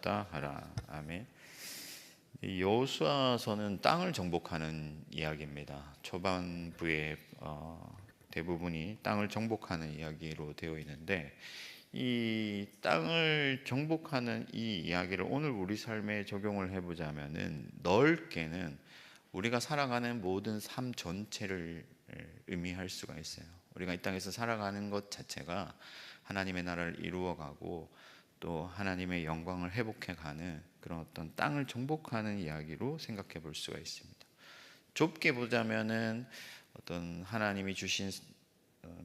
없다 하라. 아멘. 이 여호수아서는 땅을 정복하는 이야기입니다. 초반부에 대부분이 땅을 정복하는 이야기로 되어 있는데, 이 땅을 정복하는 이 이야기를 오늘 우리 삶에 적용을 해보자면은, 넓게는 우리가 살아가는 모든 삶 전체를 의미할 수가 있어요. 우리가 이 땅에서 살아가는 것 자체가 하나님의 나라를 이루어가고 또 하나님의 영광을 회복해가는 그런 어떤 땅을 정복하는 이야기로 생각해 볼 수가 있습니다. 좁게 보자면은 어떤 하나님이 주신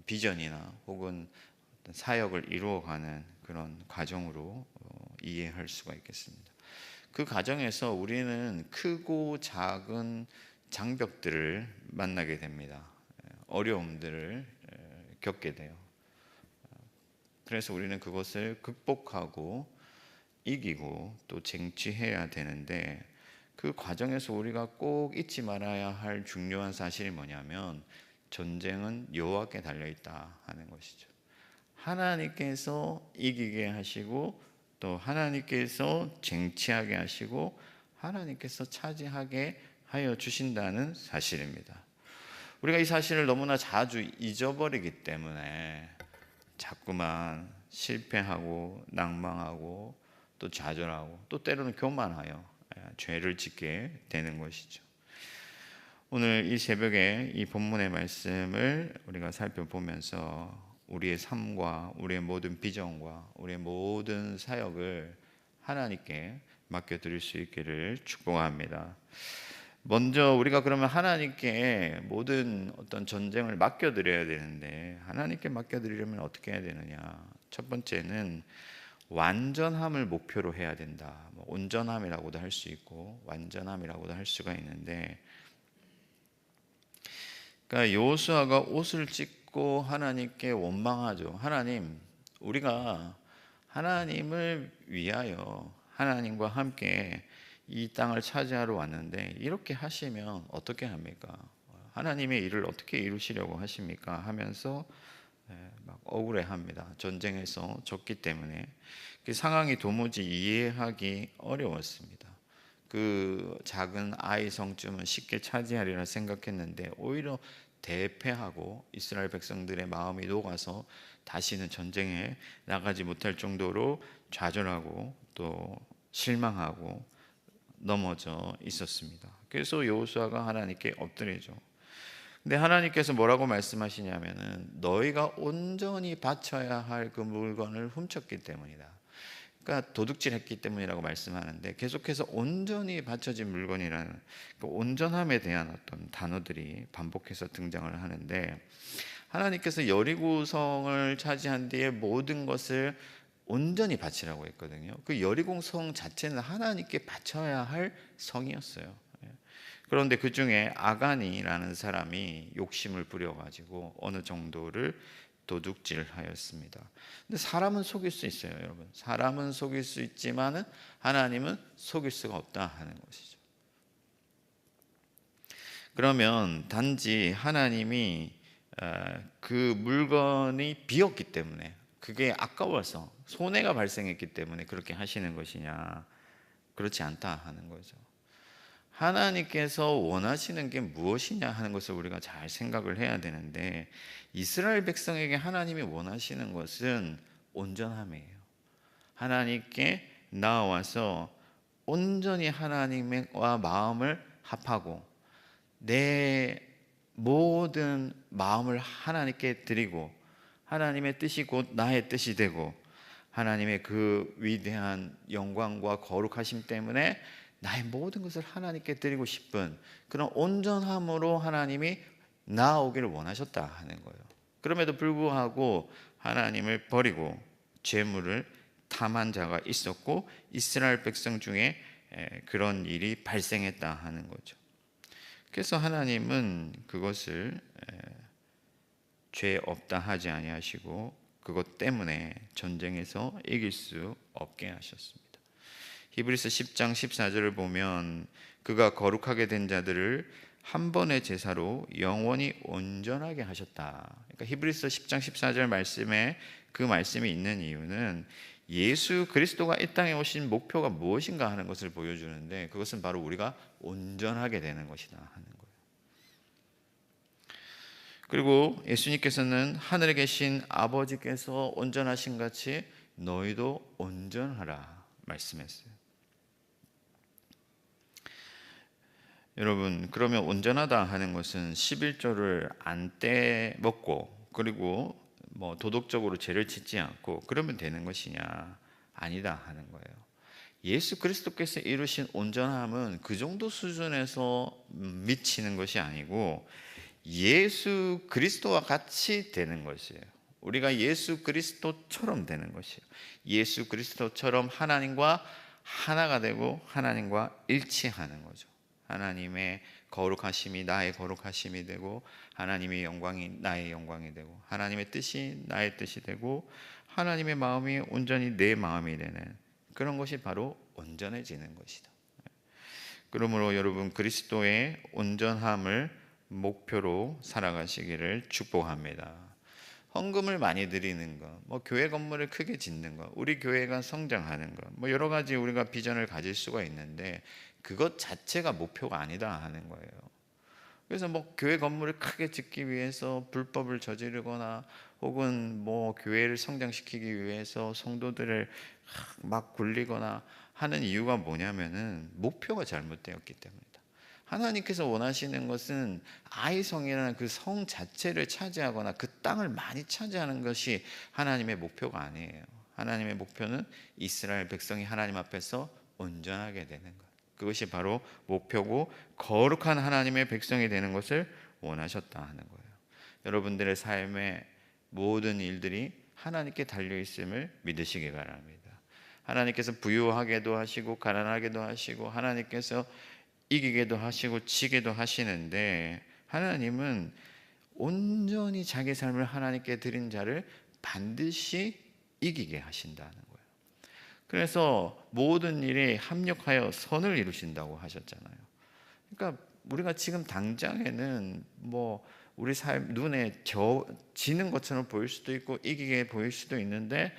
비전이나 혹은 어떤 사역을 이루어가는 그런 과정으로 이해할 수가 있겠습니다. 그 과정에서 우리는 크고 작은 장벽들을 만나게 됩니다. 어려움들을 겪게 돼요. 그래서 우리는 그것을 극복하고 이기고 또 쟁취해야 되는데, 그 과정에서 우리가 꼭 잊지 말아야 할 중요한 사실이 뭐냐면, 전쟁은 여호와께 달려있다 하는 것이죠. 하나님께서 이기게 하시고 또 하나님께서 쟁취하게 하시고 하나님께서 차지하게 하여 주신다는 사실입니다. 우리가 이 사실을 너무나 자주 잊어버리기 때문에 자꾸만 실패하고 낭망하고 또 좌절하고 또 때로는 교만하여 죄를 짓게 되는 것이죠. 오늘 이 새벽에 이 본문의 말씀을 우리가 살펴보면서 우리의 삶과 우리의 모든 비전과 우리의 모든 사역을 하나님께 맡겨드릴 수 있기를 축복합니다. 먼저 우리가 그러면 하나님께 모든 어떤 전쟁을 맡겨드려야 되는데, 하나님께 맡겨드리려면 어떻게 해야 되느냐? 첫 번째는 완전함을 목표로 해야 된다. 온전함이라고도 할 수 있고 완전함이라고도 할 수가 있는데, 그러니까 여호수아가 옷을 찢고 하나님께 원망하죠. 하나님, 우리가 하나님을 위하여 하나님과 함께 이 땅을 차지하러 왔는데 이렇게 하시면 어떻게 합니까? 하나님의 일을 어떻게 이루시려고 하십니까? 하면서 막 억울해합니다. 전쟁에서 졌기 때문에 그 상황이 도무지 이해하기 어려웠습니다. 그 작은 아이 성쯤은 쉽게 차지하리라 생각했는데 오히려 대패하고 이스라엘 백성들의 마음이 녹아서 다시는 전쟁에 나가지 못할 정도로 좌절하고 또 실망하고 넘어져 있었습니다. 그래서 여호수아가 하나님께 엎드리죠. 근데 하나님께서 뭐라고 말씀하시냐면은, 너희가 온전히 바쳐야 할 그 물건을 훔쳤기 때문이다. 그러니까 도둑질했기 때문이라고 말씀하는데, 계속해서 온전히 바쳐진 물건이라는 그 온전함에 대한 어떤 단어들이 반복해서 등장을 하는데, 하나님께서 여리고성을 차지한 뒤에 모든 것을 온전히 바치라고 했거든요. 그 여리고성 자체는 하나님께 바쳐야 할 성이었어요. 그런데 그 중에 아간이라는 사람이 욕심을 부려가지고 어느 정도를 도둑질하였습니다. 근데 사람은 속일 수 있어요, 여러분. 사람은 속일 수 있지만은 하나님은 속일 수가 없다 하는 것이죠. 그러면 단지 하나님이 그 물건이 비었기 때문에, 그게 아까워서 손해가 발생했기 때문에 그렇게 하시는 것이냐? 그렇지 않다 하는 거죠. 하나님께서 원하시는 게 무엇이냐 하는 것을 우리가 잘 생각을 해야 되는데, 이스라엘 백성에게 하나님이 원하시는 것은 온전함이에요. 하나님께 나와서 온전히 하나님과 마음을 합하고 내 모든 마음을 하나님께 드리고, 하나님의 뜻이 곧 나의 뜻이 되고 하나님의 그 위대한 영광과 거룩하심 때문에 나의 모든 것을 하나님께 드리고 싶은 그런 온전함으로 하나님이 나아오기를 원하셨다 하는 거예요. 그럼에도 불구하고 하나님을 버리고 재물을 탐한 자가 있었고, 이스라엘 백성 중에 그런 일이 발생했다 하는 거죠. 그래서 하나님은 그것을 죄 없다 하지 아니하시고 그것 때문에 전쟁에서 이길 수 없게 하셨습니다. 히브리서 10장 14절을 보면, 그가 거룩하게 된 자들을 한 번의 제사로 영원히 온전하게 하셨다. 그러니까 히브리서 10장 14절 말씀에 그 말씀이 있는 이유는, 예수 그리스도가 이 땅에 오신 목표가 무엇인가 하는 것을 보여주는데, 그것은 바로 우리가 온전하게 되는 것이다 하는 거예요. 그리고 예수님께서는 하늘에 계신 아버지께서 온전하신 같이 너희도 온전하라 말씀했어요. 여러분, 그러면 온전하다 하는 것은 11조를 안 떼먹고 그리고 뭐 도덕적으로 죄를 짓지 않고 그러면 되는 것이냐? 아니다 하는 거예요. 예수 그리스도께서 이루신 온전함은 그 정도 수준에서 미치는 것이 아니고 예수 그리스도와 같이 되는 것이에요. 우리가 예수 그리스도처럼 되는 것이에요. 예수 그리스도처럼 하나님과 하나가 되고 하나님과 일치하는 거죠. 하나님의 거룩하심이 나의 거룩하심이 되고 하나님의 영광이 나의 영광이 되고 하나님의 뜻이 나의 뜻이 되고 하나님의 마음이 온전히 내 마음이 되는 그런 것이 바로 온전해지는 것이다. 그러므로 여러분, 그리스도의 온전함을 목표로 살아가시기를 축복합니다. 헌금을 많이 드리는 것, 뭐 교회 건물을 크게 짓는 것, 우리 교회가 성장하는 것, 뭐 여러 가지 우리가 비전을 가질 수가 있는데 그것 자체가 목표가 아니다 하는 거예요. 그래서 뭐 교회 건물을 크게 짓기 위해서 불법을 저지르거나 혹은 뭐 교회를 성장시키기 위해서 성도들을 막 굴리거나 하는 이유가 뭐냐면은 목표가 잘못되었기 때문이다. 하나님께서 원하시는 것은 아이성이라는 그 성 자체를 차지하거나 그 땅을 많이 차지하는 것이 하나님의 목표가 아니에요. 하나님의 목표는 이스라엘 백성이 하나님 앞에서 온전하게 되는 것. 그것이 바로 목표고 거룩한 하나님의 백성이 되는 것을 원하셨다 하는 거예요. 여러분들의 삶의 모든 일들이 하나님께 달려있음을 믿으시기 바랍니다. 하나님께서 부유하게도 하시고 가난하게도 하시고 하나님께서 이기게도 하시고 지게도 하시는데 하나님은 온전히 자기 삶을 하나님께 드린 자를 반드시 이기게 하신다는 거예요. 그래서 모든 일에 합력하여 선을 이루신다고 하셨잖아요. 그러니까 우리가 지금 당장에는 뭐 우리 삶 눈에 지는 것처럼 보일 수도 있고 이기게 보일 수도 있는데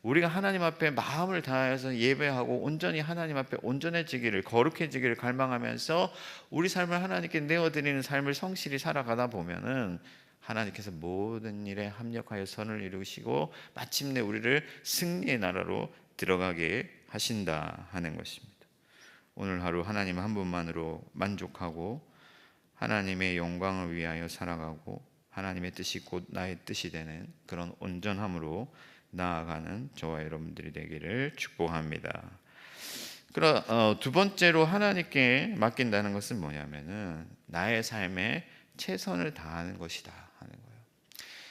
우리가 하나님 앞에 마음을 다해서 예배하고 온전히 하나님 앞에 온전해지기를 거룩해지기를 갈망하면서 우리 삶을 하나님께 내어드리는 삶을 성실히 살아가다 보면은 하나님께서 모든 일에 합력하여 선을 이루시고 마침내 우리를 승리의 나라로 들어가게 하신다 하는 것입니다. 오늘 하루 하나님 한 분만으로 만족하고 하나님의 영광을 위하여 살아가고 하나님의 뜻이 곧 나의 뜻이 되는 그런 온전함으로 나아가는 저와 여러분들이 되기를 축복합니다. 그럼 두 번째로 하나님께 맡긴다는 것은 뭐냐면은 나의 삶에 최선을 다하는 것이다 하는 거예요.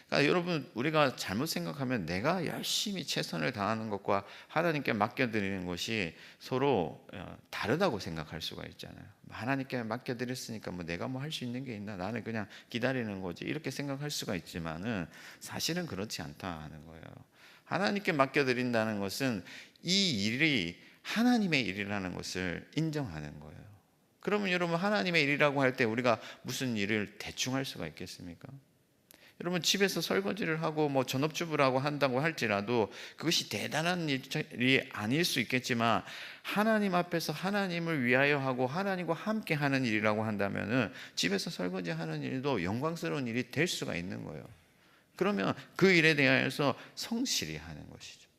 그러니까 여러분, 우리가 잘못 생각하면 내가 열심히 최선을 다하는 것과 하나님께 맡겨드리는 것이 서로 다르다고 생각할 수가 있잖아요. 하나님께 맡겨드렸으니까 뭐 내가 뭐 할 수 있는 게 있나, 나는 그냥 기다리는 거지, 이렇게 생각할 수가 있지만은 사실은 그렇지 않다 하는 거예요. 하나님께 맡겨드린다는 것은 이 일이 하나님의 일이라는 것을 인정하는 거예요. 그러면 여러분, 하나님의 일이라고 할 때 우리가 무슨 일을 대충 할 수가 있겠습니까? 여러분, 집에서 설거지를 하고 뭐 전업주부라고 한다고 할지라도 그것이 대단한 일이 아닐 수 있겠지만 하나님 앞에서 하나님을 위하여 하고 하나님과 함께 하는 일이라고 한다면은 집에서 설거지하는 일도 영광스러운 일이 될 수가 있는 거예요. 그러면 그 일에 대하여서 성실히 하는 것이죠.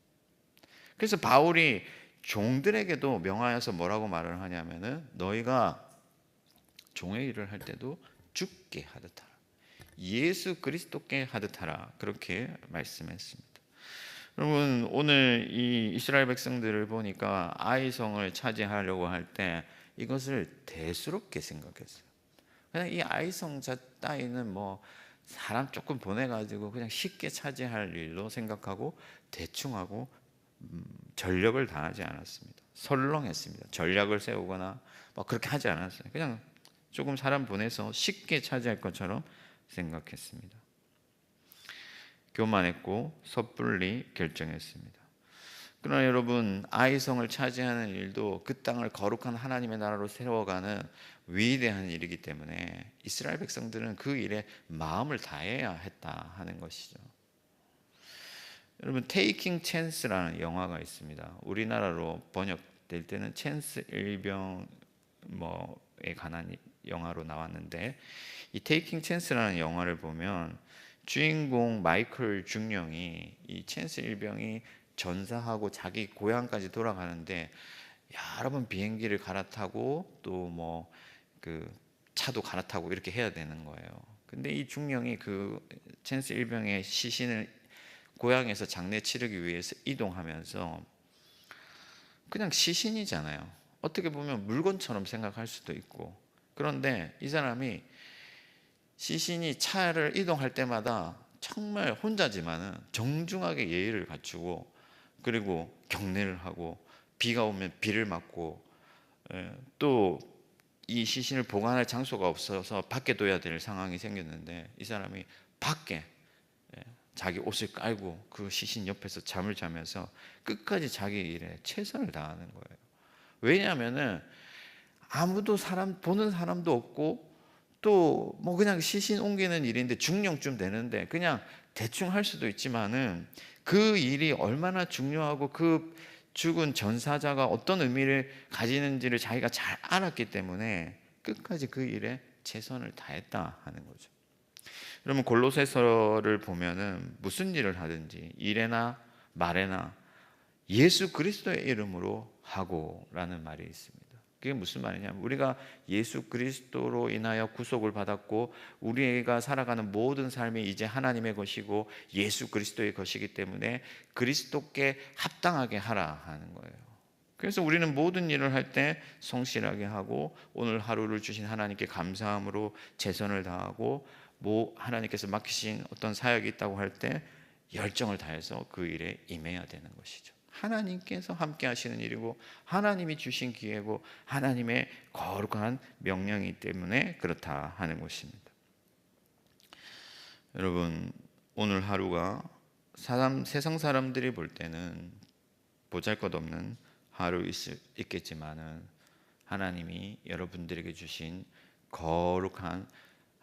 그래서 바울이 종들에게도 명하여서 뭐라고 말을 하냐면은 너희가 종의 일을 할 때도 주께 하듯 하라, 예수 그리스도께 하듯 하라, 그렇게 말씀했습니다. 여러분, 오늘 이 이스라엘 백성들을 보니까 아이성을 차지하려고 할 때 이것을 대수롭게 생각했어요. 그냥 이 아이성 따위는 뭐 사람 조금 보내가지고 그냥 쉽게 차지할 일로 생각하고 대충하고 전력을 다하지 않았습니다. 설렁했습니다. 전략을 세우거나 뭐 그렇게 하지 않았어요. 그냥 조금 사람 보내서 쉽게 차지할 것처럼 생각했습니다. 교만했고 섣불리 결정했습니다. 그러나 여러분, 아이성을 차지하는 일도 그 땅을 거룩한 하나님의 나라로 세워가는 위대한 일이기 때문에 이스라엘 백성들은 그 일에 마음을 다해야 했다 하는 것이죠. 여러분 테이킹 찬스라는 영화가 있습니다. 우리나라로 번역될 때는 찬스 일병 뭐에 관한 영화로 나왔는데, 이 테이킹 찬스라는 영화를 보면 주인공 마이클 중령이 이 찬스 일병이 전사하고 자기 고향까지 돌아가는데 여러 번 비행기를 갈아타고 또 뭐 그 차도 갈아타고 이렇게 해야 되는 거예요. 근데 이 중령이 그 찬스 일병의 시신을 고향에서 장례 치르기 위해서 이동하면서 그냥 시신이잖아요. 어떻게 보면 물건처럼 생각할 수도 있고, 그런데 이 사람이 시신이 차를 이동할 때마다 정말 혼자지만은 정중하게 예의를 갖추고, 그리고 경례를 하고, 비가 오면 비를 맞고, 또 이 시신을 보관할 장소가 없어서 밖에 둬야 될 상황이 생겼는데 이 사람이 밖에 자기 옷을 깔고 그 시신 옆에서 잠을 자면서 끝까지 자기 일에 최선을 다하는 거예요. 왜냐하면은 아무도 사람 보는 사람도 없고, 또 뭐 그냥 시신 옮기는 일인데 중령쯤 되는데 그냥 대충 할 수도 있지만은 그 일이 얼마나 중요하고 그 죽은 전사자가 어떤 의미를 가지는지를 자기가 잘 알았기 때문에 끝까지 그 일에 최선을 다했다 하는 거죠. 여러분 골로새서를 보면은 무슨 일을 하든지 일에나 말에나 예수 그리스도의 이름으로 하고라는 말이 있습니다. 그게 무슨 말이냐면 우리가 예수 그리스도로 인하여 구속을 받았고 우리가 살아가는 모든 삶이 이제 하나님의 것이고 예수 그리스도의 것이기 때문에 그리스도께 합당하게 하라 하는 거예요. 그래서 우리는 모든 일을 할 때 성실하게 하고 오늘 하루를 주신 하나님께 감사함으로 최선을 다하고, 뭐 하나님께서 맡기신 어떤 사역이 있다고 할 때 열정을 다해서 그 일에 임해야 되는 것이죠. 하나님께서 함께 하시는 일이고 하나님이 주신 기회고 하나님의 거룩한 명령이기 때문에 그렇다 하는 것입니다. 여러분 오늘 하루가 세상 사람들이 볼 때는 보잘것없는 하루 있겠지만은 하나님이 여러분들에게 주신 거룩한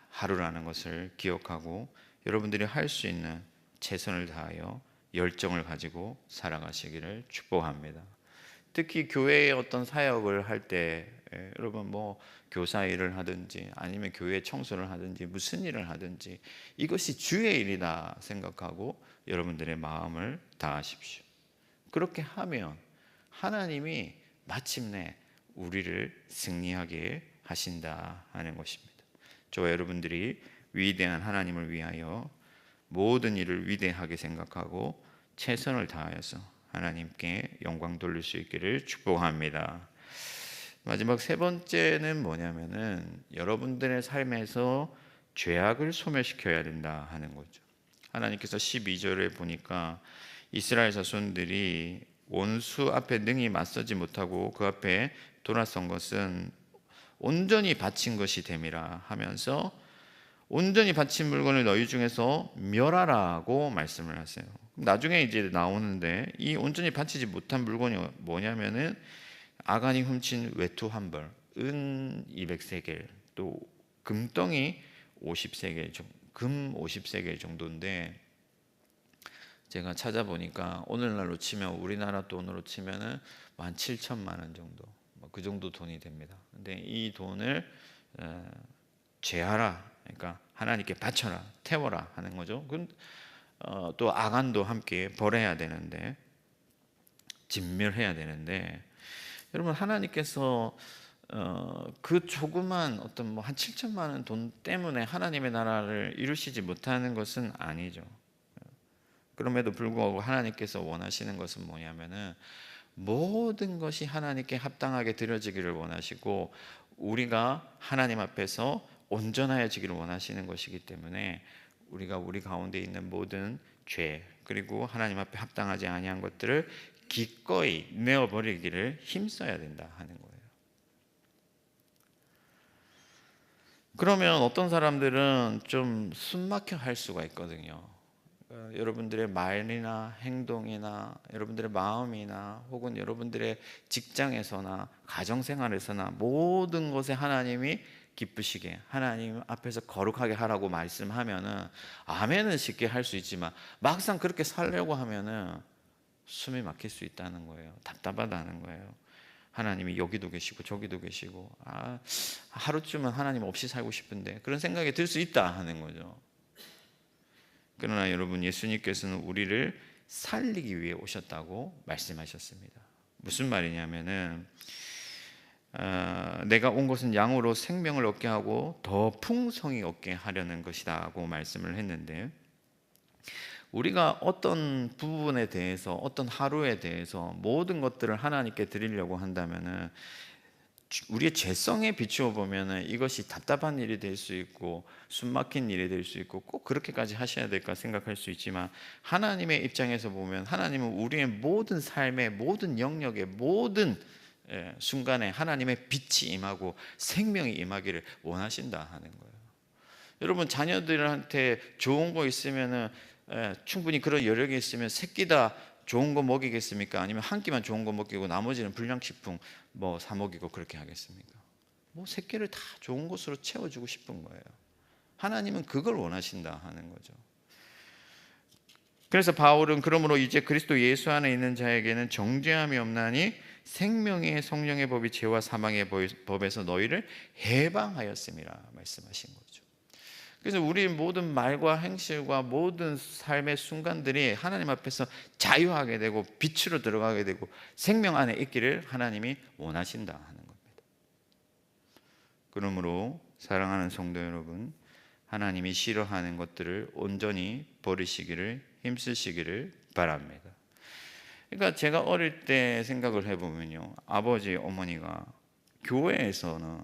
하루라는 것을 기억하고 여러분들이 할 수 있는 최선을 다하여 열정을 가지고 살아가시기를 축복합니다. 특히 교회의 어떤 사역을 할 때 여러분 뭐 교사 일을 하든지 아니면 교회 청소를 하든지 무슨 일을 하든지 이것이 주의 일이다 생각하고 여러분들의 마음을 다하십시오. 그렇게 하면 하나님이 마침내 우리를 승리하게 하신다 하는 것입니다. 저와 여러분들이 위대한 하나님을 위하여 모든 일을 위대하게 생각하고 최선을 다하여서 하나님께 영광 돌릴 수 있기를 축복합니다. 마지막 세 번째는 뭐냐면은 여러분들의 삶에서 죄악을 소멸시켜야 된다 하는 거죠. 하나님께서 12절에 보니까 이스라엘 자손들이 원수 앞에 능히 맞서지 못하고 그 앞에 돌아선 것은 온전히 바친 것이 됨이라 하면서 온전히 바친 물건을 너희 중에서 멸하라고 말씀을 하세요. 나중에 이제 나오는데 이 온전히 바치지 못한 물건이 뭐냐면은 아간이 훔친 외투 한 벌, 은 200세겔, 또 금덩이 50세겔, 금 50세겔 정도인데 제가 찾아보니까 오늘날로 치면 우리나라 돈으로 치면은 한 7천만 원 정도, 그 정도 돈이 됩니다. 근데 이 돈을 죄하라, 그러니까 하나님께 바쳐라, 태워라 하는 거죠. 또 아간도 함께 벌해야 되는데, 진멸해야 되는데, 여러분 하나님께서 그 조그만 어떤 뭐 한 7천만 원 돈 때문에 하나님의 나라를 이루시지 못하는 것은 아니죠. 그럼에도 불구하고 하나님께서 원하시는 것은 뭐냐면은 모든 것이 하나님께 합당하게 드려지기를 원하시고 우리가 하나님 앞에서 온전하여지기를 원하시는 것이기 때문에 우리가 우리 가운데 있는 모든 죄 그리고 하나님 앞에 합당하지 아니한 것들을 기꺼이 내어버리기를 힘써야 된다 하는 거예요. 그러면 어떤 사람들은 좀 숨막혀 할 수가 있거든요. 여러분들의 말이나 행동이나 여러분들의 마음이나 혹은 여러분들의 직장에서나 가정생활에서나 모든 것에 하나님이 기쁘시게 하나님 앞에서 거룩하게 하라고 말씀하면은 아멘은 쉽게 할 수 있지만 막상 그렇게 살려고 하면은 숨이 막힐 수 있다는 거예요. 답답하다는 거예요. 하나님이 여기도 계시고 저기도 계시고 하루쯤은 하나님 없이 살고 싶은데 그런 생각이 들 수 있다 하는 거죠. 그러나 여러분, 예수님께서는 우리를 살리기 위해 오셨다고 말씀하셨습니다. 무슨 말이냐면은 내가 온 것은 양으로 생명을 얻게 하고 더 풍성히 얻게 하려는 것이다고 말씀을 했는데, 우리가 어떤 부분에 대해서, 어떤 하루에 대해서 모든 것들을 하나님께 드리려고 한다면은 우리의 죄성에 비추어 보면은 이것이 답답한 일이 될 수 있고 숨막힌 일이 될 수 있고 꼭 그렇게까지 하셔야 될까 생각할 수 있지만, 하나님의 입장에서 보면 하나님은 우리의 모든 삶의 모든 영역의 모든 순간에 하나님의 빛이 임하고 생명이 임하기를 원하신다 하는 거예요. 여러분, 자녀들한테 좋은 거 있으면은 충분히 그런 여력이 있으면 새끼다 좋은 거 먹이겠습니까? 아니면 한 끼만 좋은 거 먹이고 나머지는 불량식품 사 먹이고 그렇게 하겠습니까? 새끼를 다 좋은 것으로 채워주고 싶은 거예요. 하나님은 그걸 원하신다 하는 거죠. 그래서 바울은 그러므로 이제 그리스도 예수 안에 있는 자에게는 정죄함이 없나니 생명의 성령의 법이 죄와 사망의 법에서 너희를 해방하였음이라 말씀하신 거죠. 그래서 우리 모든 말과 행실과 모든 삶의 순간들이 하나님 앞에서 자유하게 되고 빛으로 들어가게 되고 생명 안에 있기를 하나님이 원하신다 하는 겁니다. 그러므로 사랑하는 성도 여러분, 하나님이 싫어하는 것들을 온전히 버리시기를 힘쓰시기를 바랍니다. 그러니까 제가 어릴 때 생각을 해보면요, 아버지 어머니가 교회에서는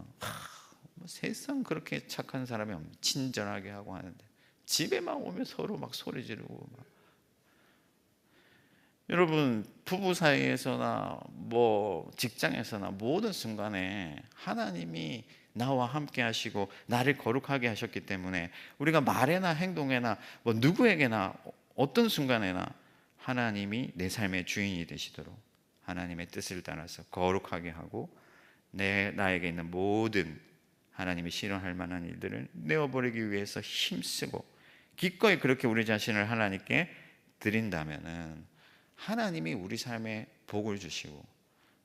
세상 그렇게 착한 사람이 없는, 친절하게 하고 하는데 집에만 오면 서로 막 소리 지르고 여러분, 부부 사이에서나 직장에서나 모든 순간에 하나님이 나와 함께 하시고 나를 거룩하게 하셨기 때문에 우리가 말에나 행동에나 누구에게나 어떤 순간에나 하나님이 내 삶의 주인이 되시도록 하나님의 뜻을 따라서 거룩하게 하고 나에게 있는 모든 하나님이 싫어할 만한 일들을 내어버리기 위해서 힘쓰고 기꺼이 그렇게 우리 자신을 하나님께 드린다면은 하나님이 우리 삶에 복을 주시고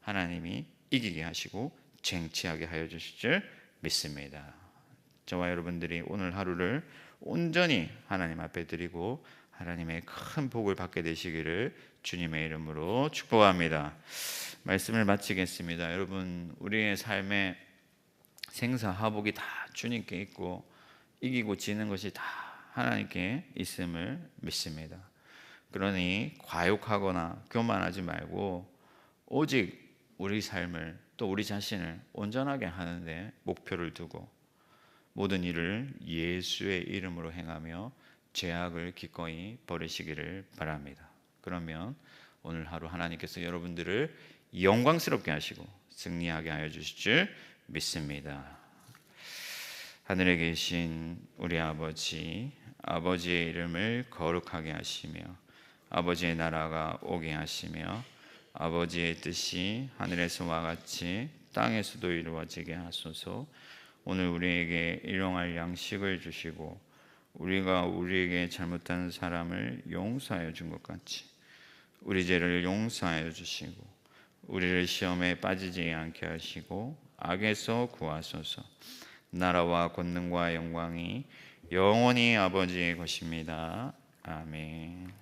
하나님이 이기게 하시고 쟁취하게 하여 주실 줄 믿습니다. 저와 여러분들이 오늘 하루를 온전히 하나님 앞에 드리고 하나님의 큰 복을 받게 되시기를 주님의 이름으로 축복합니다. 말씀을 마치겠습니다. 여러분, 우리의 삶에 생사하복이 다 주님께 있고 이기고 지는 것이 다 하나님께 있음을 믿습니다. 그러니 과욕하거나 교만하지 말고 오직 우리 삶을 또 우리 자신을 온전하게 하는데 목표를 두고 모든 일을 예수의 이름으로 행하며 죄악을 기꺼이 버리시기를 바랍니다. 그러면 오늘 하루 하나님께서 여러분들을 영광스럽게 하시고 승리하게 하여 주실 줄 믿습니다. 하늘에 계신 우리 아버지, 아버지의 이름을 거룩하게 하시며 아버지의 나라가 오게 하시며 아버지의 뜻이 하늘에서와 같이 땅에서도 이루어지게 하소서. 오늘 우리에게 일용할 양식을 주시고 우리가 우리에게 잘못한 사람을 용서하여 준 것 같이 우리 죄를 용서하여 주시고 우리를 시험에 빠지지 않게 하시고 악에서 구하소서. 나라와 권능과 영광이 영원히 아버지의 것입니다. 아멘.